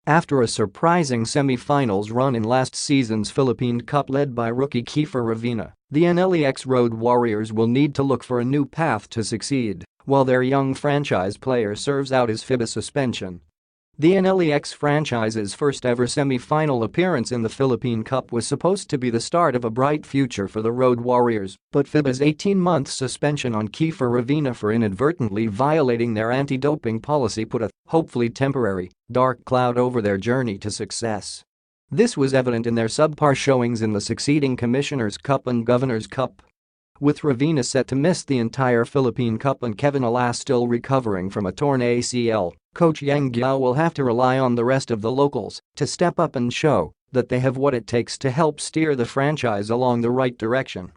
After a surprising semi-finals run in last season's Philippine Cup led by rookie Kiefer Ravena, the NLEX Road Warriors will need to look for a new path to succeed while their young franchise player serves out his FIBA suspension. The NLEX franchise's first-ever semi-final appearance in the Philippine Cup was supposed to be the start of a bright future for the Road Warriors, but FIBA's 18-month suspension on Kiefer Ravena for inadvertently violating their anti-doping policy put a, hopefully temporary, dark cloud over their journey to success. This was evident in their subpar showings in the succeeding Commissioner's Cup and Governor's Cup. With Ravena set to miss the entire Philippine Cup and Kevin Alas still recovering from a torn ACL, coach Yeng Guiao will have to rely on the rest of the locals to step up and show that they have what it takes to help steer the franchise along the right direction.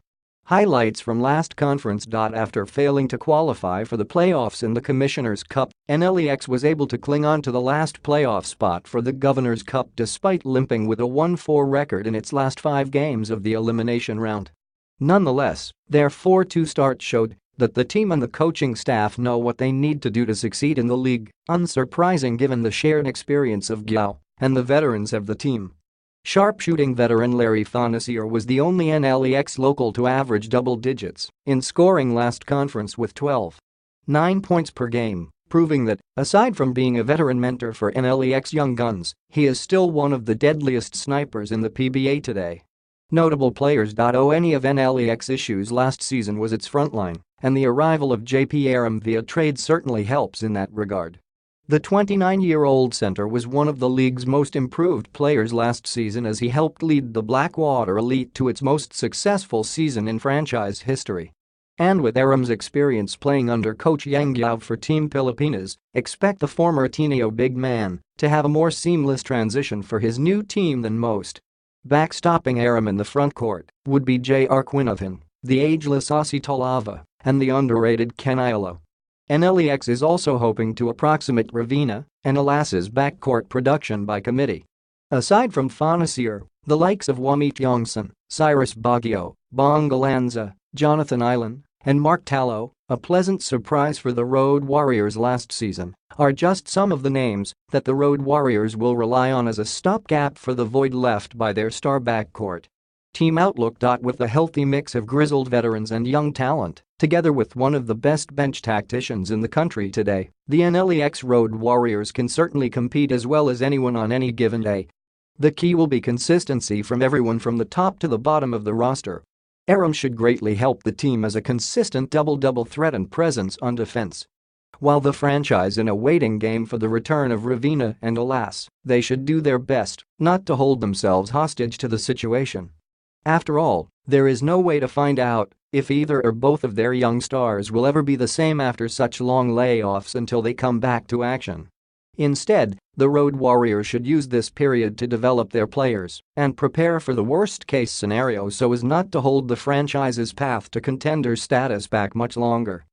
Highlights from last conference. After failing to qualify for the playoffs in the Commissioner's Cup, NLEX was able to cling on to the last playoff spot for the Governor's Cup despite limping with a 1-4 record in its last 5 games of the elimination round. Nonetheless, their 4-2 start showed that the team and the coaching staff know what they need to do to succeed in the league, unsurprising given the shared experience of Guiao and the veterans of the team. Sharpshooting veteran Larry Thonasier was the only NLEX local to average double digits in scoring last conference with 12.9 points per game, proving that, aside from being a veteran mentor for NLEX young guns, he is still one of the deadliest snipers in the PBA today. Notable players. Any of NLEX issues last season was its frontline, and the arrival of JP Aram via trade certainly helps in that regard. The 29-year-old center was one of the league's most improved players last season as he helped lead the Blackwater Elite to its most successful season in franchise history. And with Aram's experience playing under coach Yeng Guiao for Team Pilipinas, expect the former Ateneo big man to have a more seamless transition for his new team than most. Backstopping Aram in the frontcourt would be J.R. Quinothin, the ageless Aussie Talava, and the underrated Ken Aiello. NLEX is also hoping to approximate Ravena and Alas's backcourt production by committee. Aside from Thonasier, the likes of Wamit Yongson, Cyrus Baguio, Bong Galanza, Jonathan Island, and Mark Tallo, a pleasant surprise for the Road Warriors last season, are just some of the names that the Road Warriors will rely on as a stopgap for the void left by their star backcourt. Team Outlook. With a healthy mix of grizzled veterans and young talent, together with one of the best bench tacticians in the country today, the NLEX Road Warriors can certainly compete as well as anyone on any given day. The key will be consistency from everyone from the top to the bottom of the roster. Aram should greatly help the team as a consistent double-double threat and presence on defense. While the franchise in a waiting game for the return of Ravena and Alas, they should do their best not to hold themselves hostage to the situation. After all, there is no way to find out if either or both of their young stars will ever be the same after such long layoffs until they come back to action. Instead, the Road Warriors should use this period to develop their players and prepare for the worst-case scenario so as not to hold the franchise's path to contender status back much longer.